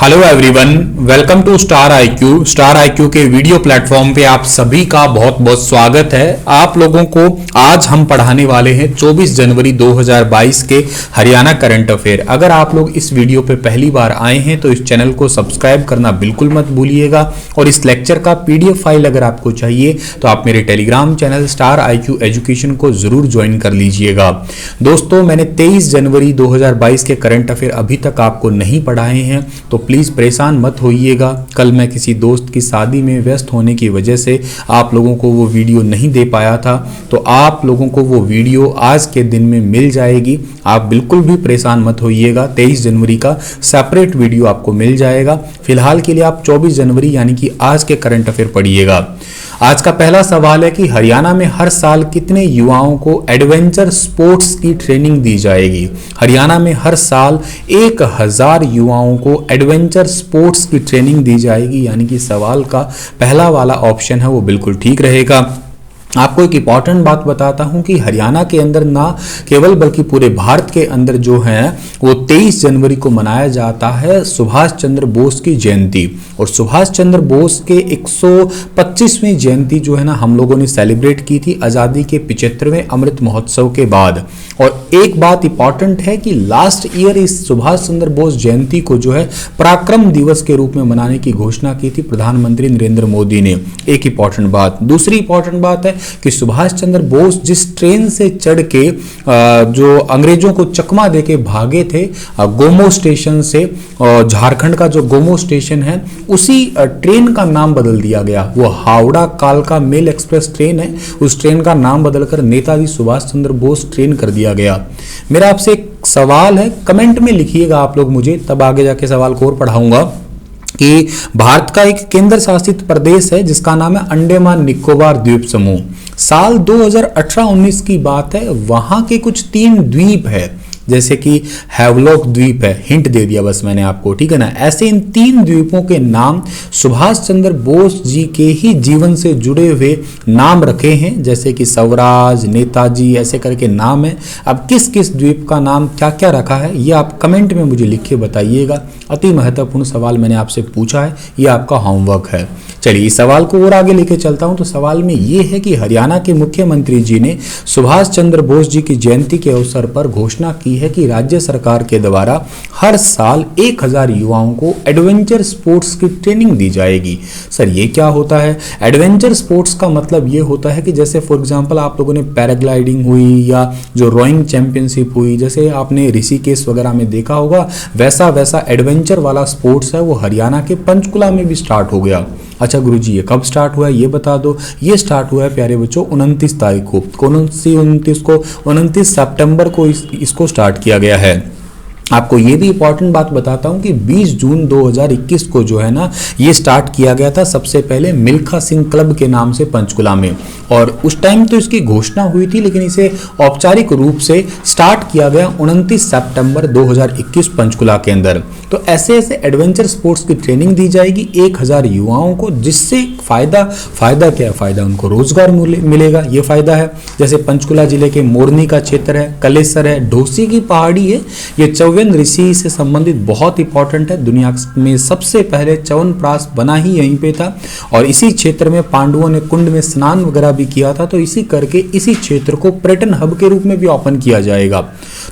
Hello everyone, welcome to star IQ. Star IQ के video platform पे आप सभी का बहुत बहुत स्वागत है। आप लोगों को आज हम पढ़ाने वाले हैं 24 जनवरी 2022 के हरियाणा करंट अफेयर। अगर आप लोग इस वीडियो पे पहली बार आए हैं तो इस चैनल को सब्सक्राइब करना बिल्कुल मत भूलिएगा, और इस लेक्चर का पीडीएफ फाइल अगर आपको चाहिए तो आप मेरे Telegram channel star IQ education को जरूर ज्वाइन कर लीजिएगा। दोस्तों, मैंने 23 जनवरी 2022 के करंट अफेयर अभी तक आपको नहीं पढ़ाए हैं, तो प्लीज़ परेशान मत होइएगा। कल मैं किसी दोस्त की शादी में व्यस्त होने की वजह से आप लोगों को वो वीडियो नहीं दे पाया था, तो आप लोगों को वो वीडियो आज के दिन में मिल जाएगी। आप बिल्कुल भी परेशान मत होइएगा, 23 जनवरी का सेपरेट वीडियो आपको मिल जाएगा। फिलहाल के लिए आप 24 जनवरी यानी कि आज के करंट अफेयर पढ़िएगा। आज का पहला सवाल है कि हरियाणा में हर साल कितने युवाओं को एडवेंचर स्पोर्ट्स की ट्रेनिंग दी जाएगी। हरियाणा में हर साल 1000 युवाओं को एडवेंचर स्पोर्ट्स की ट्रेनिंग दी जाएगी, यानी कि सवाल का पहला वाला ऑप्शन है वो बिल्कुल ठीक रहेगा। आपको एक इंपॉर्टेंट बात बताता हूं कि हरियाणा के अंदर ना केवल बल्कि पूरे भारत के अंदर जो है वो 23 जनवरी को मनाया जाता है सुभाष चंद्र बोस की जयंती। और सुभाष चंद्र बोस के 125वीं जयंती जो है ना हम लोगों ने सेलिब्रेट की थी आज़ादी के 75वें अमृत महोत्सव के बाद। और एक बात इंपॉर्टेंट है कि लास्ट ईयर इस सुभाष चंद्र बोस जयंती को जो है पराक्रम दिवस के रूप में मनाने की घोषणा की थी प्रधानमंत्री नरेंद्र मोदी ने। एक इंपॉर्टेंट बात। दूसरी इंपॉर्टेंट बात है कि सुभाष चंद्र बोस जिस ट्रेन से चढ़ के जो अंग्रेजों को चकमा देके भागे थे गोमो स्टेशन से, झारखंड का जो गोमो स्टेशन है उसी ट्रेन का नाम बदल दिया गया। वो हावड़ा कालका मेल एक्सप्रेस ट्रेन है, उस ट्रेन का नाम बदलकर नेताजी सुभाष चंद्र बोस ट्रेन कर दिया गया। मेरा आपसे एक सवाल है, कमेंट में लिखिएगा आप लोग मुझे, तब आगे जाके सवाल को और पढ़ाऊंगा, कि भारत का एक केंद्र शासित प्रदेश है जिसका नाम है अंडमान निकोबार द्वीप समूह। साल 2018-19 की बात है, वहां के कुछ 3 द्वीप है, जैसे कि हैवलॉक द्वीप है, हिंट दे दिया बस मैंने आपको, ठीक है ना। ऐसे इन 3 द्वीपों के नाम सुभाष चंद्र बोस जी के ही जीवन से जुड़े हुए नाम रखे हैं, जैसे कि स्वराज, नेताजी, ऐसे करके नाम है। अब किस किस द्वीप का नाम क्या क्या रखा है ये आप कमेंट में मुझे लिख के बताइएगा। अति महत्वपूर्ण सवाल मैंने आपसे पूछा है, ये आपका होमवर्क है। चलिए इस सवाल को और आगे लेके चलता हूं। तो सवाल में ये है कि हरियाणा के मुख्यमंत्री जी ने सुभाष चंद्र बोस जी की जयंती के अवसर पर घोषणा की है कि राज्य सरकार के द्वारा हर साल 1000 युवाओं को एडवेंचर स्पोर्ट्स की ट्रेनिंग दी जाएगी। सर ये क्या होता है? एडवेंचर स्पोर्ट्स का मतलब ये होता है कि जैसे फॉर एग्जांपल आप लोगों ने पैराग्लाइडिंग हुई या जो रोइंग चैंपियनशिप हुई, जैसे आपने ऋषिकेश वगैरह में देखा होगा, वैसा एडवेंचर वाला स्पोर्ट्स है वो हरियाणा के पंचकुला में भी स्टार्ट हो गया। अच्छा गुरुजी ये कब स्टार्ट हुआ है ये बता दो। ये स्टार्ट हुआ है प्यारे बच्चों 29 तारीख को। कौन सी 29 सितंबर को इसको स्टार्ट किया गया है। आपको ये भी इंपॉर्टेंट बात बताता हूं कि 20 जून 2021 को जो है ना ये स्टार्ट किया गया था सबसे पहले मिल्खा सिंह क्लब के नाम से पंचकुला में, और उस टाइम तो इसकी घोषणा हुई थी लेकिन इसे औपचारिक रूप से स्टार्ट किया गया 29 सितंबर 2021 पंचकुला के अंदर। तो ऐसे ऐसे एडवेंचर स्पोर्ट्स की ट्रेनिंग दी जाएगी 1000 युवाओं को, जिससे फायदा क्या है? फायदा उनको रोजगार मिलेगा, ये फायदा है। जैसे पंचकुला जिले के मोरनी का क्षेत्र है, कलेसर है, ढोसी की पहाड़ी है, ये चौवन ऋषि से संबंधित बहुत इंपॉर्टेंट है। दुनिया में सबसे पहले च्यवनप्राश बना ही यहीं पे था, और इसी क्षेत्र में पांडवों ने कुंड में स्नान वगैरह भी किया था। तो इसी करके इसी क्षेत्र को पर्यटन हब के रूप में भी ओपन किया जाएगा।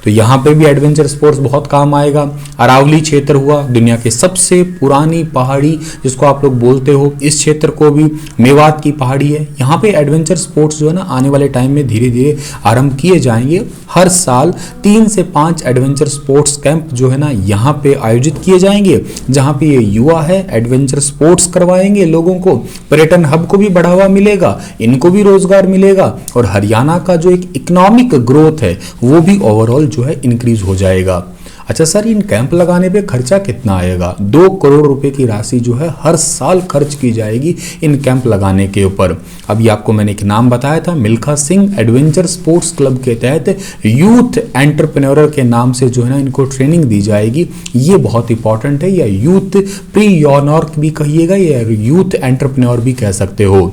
तो यहाँ पे भी एडवेंचर स्पोर्ट्स बहुत काम आएगा। अरावली क्षेत्र हुआ, दुनिया के सबसे पुरानी पहाड़ी जिसको आप लोग बोलते हो, इस क्षेत्र को भी मेवात की पहाड़ी है। यहाँ पे एडवेंचर स्पोर्ट्स जो है ना आने वाले टाइम में धीरे धीरे आरंभ किए जाएंगे। हर साल 3 से 5 एडवेंचर स्पोर्ट्स कैंप जो है ना यहाँ पे आयोजित किए जाएंगे, जहाँ पे ये युवा है एडवेंचर स्पोर्ट्स करवाएंगे लोगों को। पर्यटन हब को भी बढ़ावा मिलेगा, इनको भी रोजगार मिलेगा, और हरियाणा का जो एक इकोनॉमिक ग्रोथ है वो भी ओवरऑल जो है इंक्रीज हो जाएगा। अच्छा सर इन कैंप लगाने पे खर्चा कितना आएगा? 2 करोड़ रुपए की राशि जो है हर साल खर्च की जाएगी इन कैंप लगाने के ऊपर। अभी आपको मैंने एक नाम बताया था, Milkha Singh adventure sports club के तहत यूथ एंटरप्रेन्योर के नाम से जो है ना इनको ट्रेनिंग दी जाएगी। ये बहुत इंपॉर्टेंट है, या यूथ प्रीयोनर भी कहिएगा या यूथ एंटरप्रेन्योर भी कह सकते हो।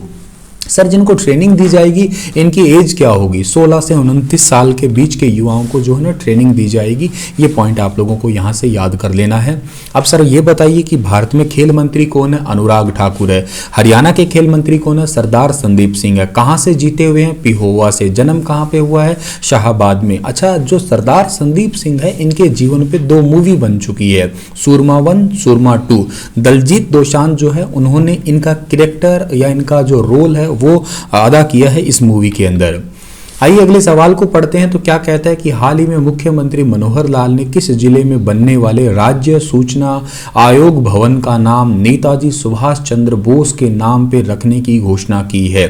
सर जिनको ट्रेनिंग दी जाएगी इनकी एज क्या होगी? 16 से 29 साल के बीच के युवाओं को जो है ना ट्रेनिंग दी जाएगी। ये पॉइंट आप लोगों को यहाँ से याद कर लेना है। अब सर ये बताइए कि भारत में खेल मंत्री कौन है? अनुराग ठाकुर है। हरियाणा के खेल मंत्री कौन है? सरदार संदीप सिंह है। कहाँ से जीते हुए हैं? पिहोवा से। जन्म कहाँ पे हुआ है? शाहाबाद में। अच्छा, जो सरदार संदीप सिंह है इनके जीवन पे 2 मूवी बन चुकी है, सूरमा 1, सूरमा 2। दलजीत दोसांझ जो है उन्होंने इनका कैरेक्टर या इनका जो रोल है वो अदा किया है इस मूवी के अंदर। आइए अगले सवाल को पढ़ते हैं। तो क्या कहता है कि हाल ही में मुख्यमंत्री मनोहर लाल ने किस जिले में बनने वाले राज्य सूचना आयोग भवन का नाम नेताजी सुभाष चंद्र बोस के नाम पे रखने की घोषणा की है?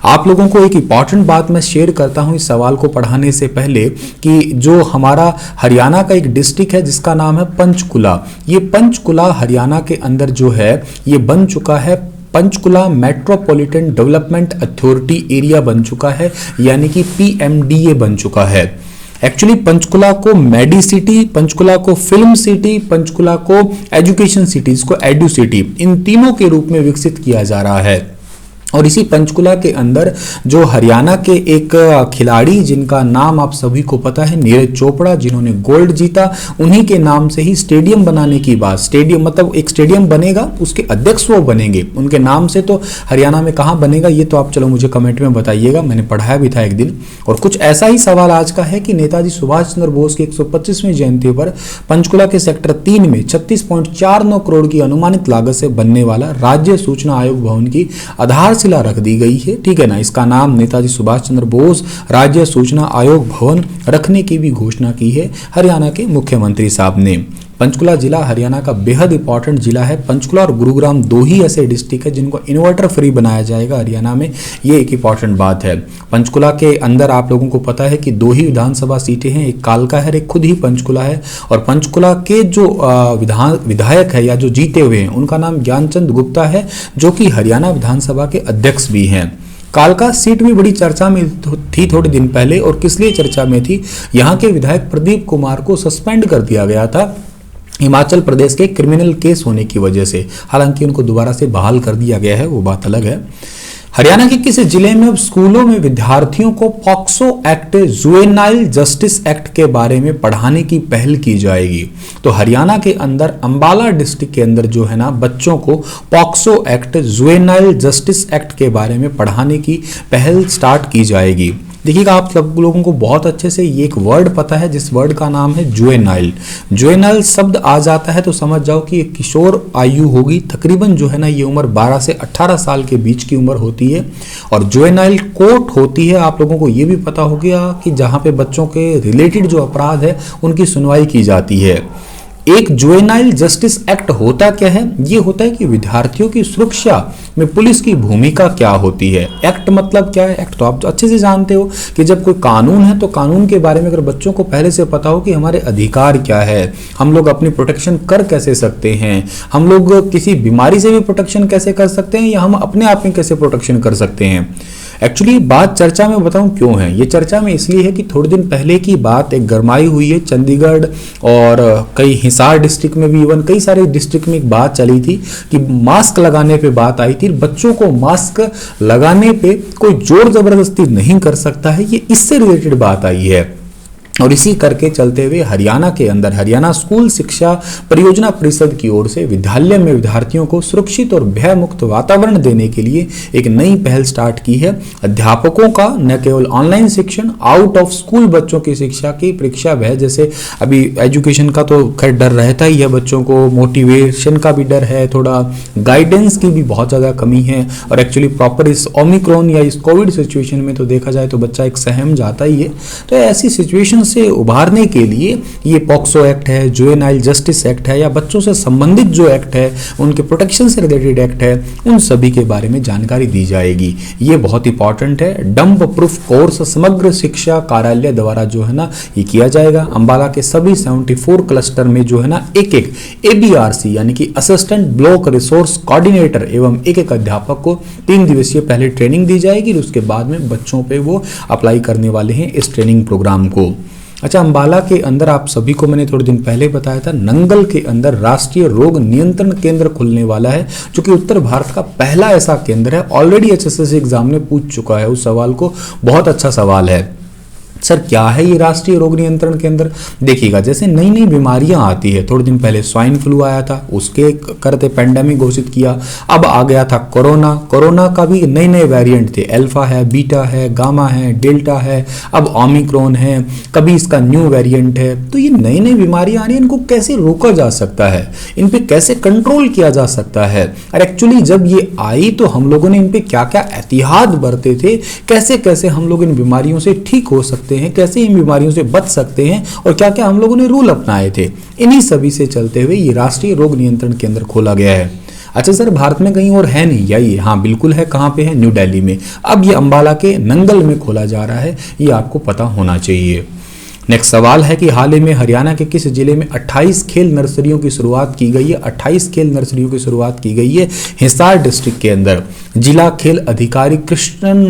आप लोगों को एक इंपॉर्टेंट बात मैं शेयर करता हूं इस सवाल को पढ़ाने से पहले कि जो हमारा हरियाणा का एक डिस्ट्रिक्ट है जिसका नाम है पंचकुला, ये पंचकुला हरियाणा के अंदर जो है ये बन चुका है, Panchkula metropolitan development authority area बन चुका है, यानी कि PMDA बन चुका है। एक्चुअली पंचकुला को मेडी सिटी, पंचकुला को फिल्म सिटी, पंचकुला को एजुकेशन सिटी, इसको एडू सिटी, इन तीनों के रूप में विकसित किया जा रहा है। और इसी पंचकुला के अंदर जो हरियाणा के एक खिलाड़ी जिनका नाम आप सभी को पता है, नीरज चोपड़ा, जिन्होंने गोल्ड जीता, उन्हीं के नाम से ही स्टेडियम बनाने की बात, स्टेडियम मतलब एक स्टेडियम बनेगा, उसके अध्यक्ष वो बनेंगे, उनके नाम से। तो हरियाणा में कहाँ बनेगा ये तो आप चलो मुझे कमेंट में बताइएगा, मैंने पढ़ाया भी था एक दिन। और कुछ ऐसा ही सवाल आज का है कि नेताजी सुभाष चंद्र बोस की 125वीं जयंती पर पंचकुला के सेक्टर 3 में 36.49 करोड़ की अनुमानित लागत से बनने वाला राज्य सूचना आयोग भवन की आधार शिला रख दी गई है। ठीक है ना, इसका नाम नेताजी सुभाष चंद्र बोस राज्य सूचना आयोग भवन रखने की भी घोषणा की है हरियाणा के मुख्यमंत्री साहब ने। पंचकुला जिला हरियाणा का बेहद इंपॉर्टेंट जिला है। पंचकुला और गुरुग्राम 2 ही ऐसे डिस्ट्रिक्ट है जिनको इन्वर्टर फ्री बनाया जाएगा हरियाणा में, ये एक इंपॉर्टेंट बात है। पंचकुला के अंदर आप लोगों को पता है कि 2 ही विधानसभा सीटें हैं, एक कालका है, एक खुद ही पंचकुला है। और पंचकुला के जो विधायक है या जो जीते हुए हैं उनका नाम ज्ञानचंद गुप्ता है, जो कि हरियाणा विधानसभा के अध्यक्ष भी हैं। कालका सीट भी बड़ी चर्चा में थी थोड़े दिन पहले, और किस लिए चर्चा में थी? यहाँ के विधायक प्रदीप कुमार को सस्पेंड कर दिया गया था हिमाचल प्रदेश के क्रिमिनल केस होने की वजह से। हालांकि उनको दोबारा से बहाल कर दिया गया है, वो बात अलग है। हरियाणा के किसी जिले में अब स्कूलों में विद्यार्थियों को POCSO act, juvenile justice act के बारे में पढ़ाने की पहल की जाएगी। तो हरियाणा के अंदर अंबाला डिस्ट्रिक्ट के अंदर जो है ना बच्चों को POCSO act, juvenile justice act के बारे में पढ़ाने की पहल स्टार्ट की जाएगी। देखिएगा, आप सब लोगों को बहुत अच्छे से ये एक वर्ड पता है जिस वर्ड का नाम है जुवेनाइल। जुवेनाइल शब्द आ जाता है तो समझ जाओ कि एक किशोर आयु होगी, तकरीबन जो है ना ये उम्र 12 से 18 साल के बीच की उम्र होती है। और जुवेनाइल कोर्ट होती है, आप लोगों को ये भी पता हो गया कि जहाँ पे बच्चों के रिलेटेड जो अपराध है उनकी सुनवाई की जाती है। एक जुवेनाइल जस्टिस एक्ट होता क्या है? ये होता है कि विद्यार्थियों की सुरक्षा में पुलिस की भूमिका क्या होती है। एक्ट मतलब क्या है? एक्ट तो आप अच्छे से जानते हो कि जब कोई कानून है तो कानून के बारे में अगर बच्चों को पहले से पता हो कि हमारे अधिकार क्या है, हम लोग अपनी प्रोटेक्शन कर कैसे सकते हैं, हम लोग किसी बीमारी से भी प्रोटेक्शन कैसे कर सकते हैं, या हम अपने आप में कैसे प्रोटेक्शन कर सकते हैं। एक्चुअली बात चर्चा में बताऊं क्यों है, ये चर्चा में इसलिए है कि थोड़े दिन पहले की बात एक गरमाई हुई है चंडीगढ़ और कई हिसार डिस्ट्रिक्ट में भी, इवन कई सारे डिस्ट्रिक्ट में एक बात चली थी कि मास्क लगाने पे बात आई थी। बच्चों को मास्क लगाने पे कोई जोर जबरदस्ती नहीं कर सकता है, ये इससे रिलेटेड बात आई है। और इसी करके चलते हुए हरियाणा के अंदर हरियाणा स्कूल शिक्षा परियोजना परिषद की ओर से विद्यालय में विद्यार्थियों को सुरक्षित और भय मुक्त वातावरण देने के लिए एक नई पहल स्टार्ट की है। अध्यापकों का न केवल ऑनलाइन शिक्षण, आउट ऑफ स्कूल बच्चों की शिक्षा की परीक्षा भय, जैसे अभी एजुकेशन का तो खैर डर रहता ही है, बच्चों को मोटिवेशन का भी डर है, थोड़ा गाइडेंस की भी बहुत ज़्यादा कमी है। और एक्चुअली प्रॉपर इस ओमिक्रॉन या इस कोविड सिचुएशन में तो देखा जाए तो बच्चा एक सहम जाता ही है। तो ऐसी सिचुएशन से उभारने के लिए ये पॉक्सो एक्ट है, जुवेनाइल जस्टिस एक्ट है, या बच्चों से संबंधित जो एक्ट है उनके प्रोटेक्शन से रिलेटेड एक्ट है, उन सभी के बारे में जानकारी दी जाएगी। ये बहुत इंपॉर्टेंट है। डंप प्रूफ कोर्स समग्र शिक्षा कार्यालय द्वारा जो है ना ये किया जाएगा। अंबाला के सभी 74 क्लस्टर में जो है ना एक ABRC यानी कि असिस्टेंट ब्लॉक रिसोर्स कोऑर्डिनेटर एवं एक अध्यापक को 3 दिवसीय पहले ट्रेनिंग दी जाएगी। उसके बाद में बच्चों पे वो अप्लाई करने वाले हैं इस ट्रेनिंग प्रोग्राम को। अच्छा, अंबाला के अंदर आप सभी को मैंने थोड़े दिन पहले बताया था, नंगल के अंदर राष्ट्रीय रोग नियंत्रण केंद्र खुलने वाला है, जो कि उत्तर भारत का पहला ऐसा केंद्र है। ऑलरेडी एचएसएससी एग्जाम में पूछ चुका है उस सवाल को, बहुत अच्छा सवाल है। सर क्या है ये राष्ट्रीय रोग नियंत्रण केंद्र? देखिएगा, जैसे नई नई बीमारियां आती है, थोड़े दिन पहले स्वाइन फ्लू आया था, उसके करते पेंडेमिक घोषित किया। अब आ गया था कोरोना, कोरोना का भी नए नए वेरिएंट थे, अल्फा है, बीटा है, गामा है, डेल्टा है, अब ओमिक्रॉन है, कभी इसका न्यू वेरिएंट है। तो ये नई नई बीमारियां आ रही हैं, इनको कैसे रोका जा सकता है, इन पे कैसे कंट्रोल किया जा सकता है? और एक्चुअली जब ये आई तो हम लोगों ने इन पे क्या क्या एहतियात बरते थे, कैसे कैसे हम लोग इन बीमारियों से ठीक हो सकते हैं, कैसे इन बीमारियों से बच सकते हैं, और क्या क्या हम लोगों ने रूल अपनाए थे, इन्हीं सभी से चलते हुए ये राष्ट्रीय रोग नियंत्रण केंद्र खोला गया है। अच्छा सर, भारत में कहीं और है नहीं या ये? हाँ बिल्कुल है। कहाँ पे है? न्यू दिल्ली में। अब ये अंबाला के नंगल में खोला जा रहा है, ये आपको पता होना चाहिए। नेक्स्ट सवाल है कि हाल ही में हरियाणा के किस जिले में 28 खेल नर्सरियों की शुरुआत की गई है? 28 खेल नर्सरियों की शुरुआत की गई है हिसार डिस्ट्रिक्ट के अंदर। जिला खेल अधिकारी कृष्णन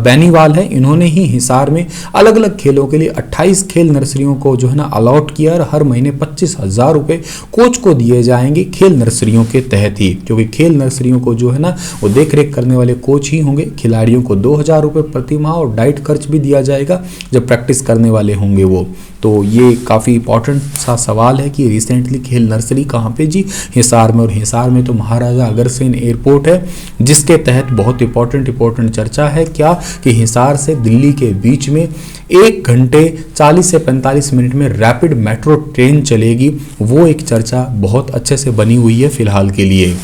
बेनीवाल है, इन्होंने ही हिसार में अलग अलग खेलों के लिए 28 खेल नर्सरियों को जो है ना अलॉट किया, और हर महीने 25,000 रुपये कोच को दिए जाएंगे खेल नर्सरियों के तहत ही, क्योंकि खेल नर्सरियों को जो है ना वो देख रेख करने वाले कोच ही होंगे। खिलाड़ियों को 2,000 रुपये प्रति माह और डाइट खर्च भी दिया जाएगा जब प्रैक्टिस करने वाले होंगे वो। तो ये काफ़ी इंपॉर्टेंट सा सवाल है कि रिसेंटली खेल नर्सरी कहाँ पे जी? हिसार में। और हिसार में तो महाराजा अग्रसेन एयरपोर्ट है, जिसके तहत बहुत इंपॉर्टेंट चर्चा है क्या कि हिसार से दिल्ली के बीच में 1 घंटे 40 से 45 मिनट में रैपिड मेट्रो ट्रेन चलेगी। वो एक चर्चा बहुत अच्छे से बनी हुई है फिलहाल के लिए।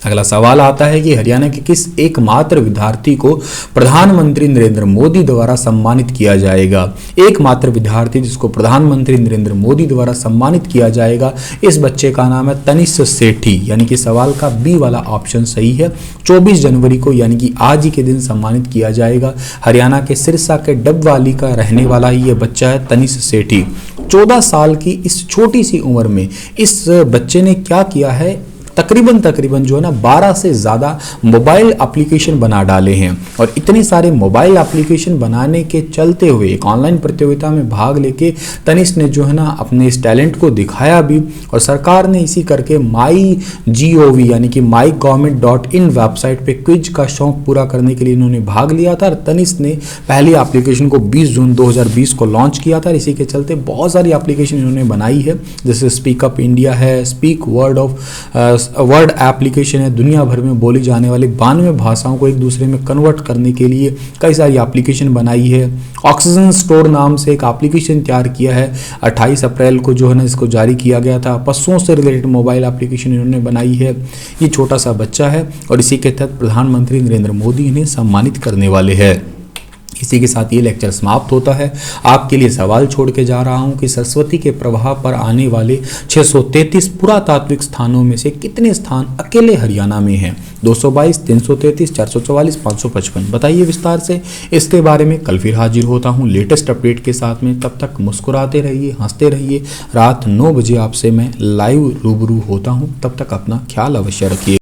अगला सवाल आता है कि हरियाणा के किस एकमात्र विद्यार्थी को प्रधानमंत्री नरेंद्र मोदी द्वारा सम्मानित किया जाएगा? एकमात्र विद्यार्थी जिसको प्रधानमंत्री नरेंद्र मोदी द्वारा सम्मानित किया जाएगा, इस बच्चे का नाम है तनिष्क सेठी, यानी कि सवाल का बी वाला ऑप्शन सही है। 24 जनवरी को यानी कि आज ही के दिन सम्मानित किया जाएगा। हरियाणा के सिरसा के डबवाली का रहने वाला ही ये बच्चा है तनिष्क सेठी। 14 साल की इस छोटी सी उम्र में इस बच्चे ने क्या किया है, तकरीबन जो है ना 12 से ज़्यादा मोबाइल एप्लीकेशन बना डाले हैं। और इतने सारे मोबाइल एप्लीकेशन बनाने के चलते हुए एक ऑनलाइन प्रतियोगिता में भाग लेके तनिष्क ने जो है ना अपने इस टैलेंट को दिखाया भी, और सरकार ने इसी करके MyGov यानी कि mygovernment.in वेबसाइट पे क्विज का शौक पूरा करने के लिए इन्होंने भाग लिया था। और तनिष्क ने पहली एप्लीकेशन को 20 जून 2020 को लॉन्च किया था। इसी के चलते बहुत सारी एप्लीकेशन इन्होंने बनाई है, जैसे स्पीकअप इंडिया है, स्पीक वर्ड एप्लीकेशन है, दुनिया भर में बोली जाने वाली 92 भाषाओं को एक दूसरे में कन्वर्ट करने के लिए कई सारी एप्लीकेशन बनाई है। ऑक्सीजन स्टोर नाम से एक एप्लीकेशन तैयार किया है, 28 अप्रैल को जो है ना इसको जारी किया गया था। पशुओं से रिलेटेड मोबाइल एप्लीकेशन इन्होंने बनाई है। ये छोटा सा बच्चा है और इसी के तहत प्रधानमंत्री नरेंद्र मोदी इन्हें सम्मानित करने वाले हैं। इसी के साथ ये लेक्चर समाप्त होता है। आपके लिए सवाल छोड़ के जा रहा हूं कि सरस्वती के प्रभाव पर आने वाले 633 पुरातात्विक स्थानों में से कितने स्थान अकेले हरियाणा में हैं? 222, 333, 444, 555। बताइए विस्तार से इसके बारे में। कल फिर हाजिर होता हूं लेटेस्ट अपडेट के साथ में। तब तक मुस्कुराते रहिए, हंसते रहिए। रात 9 बजे आपसे मैं लाइव रूबरू होता हूं। तब तक अपना ख्याल अवश्य रखिए।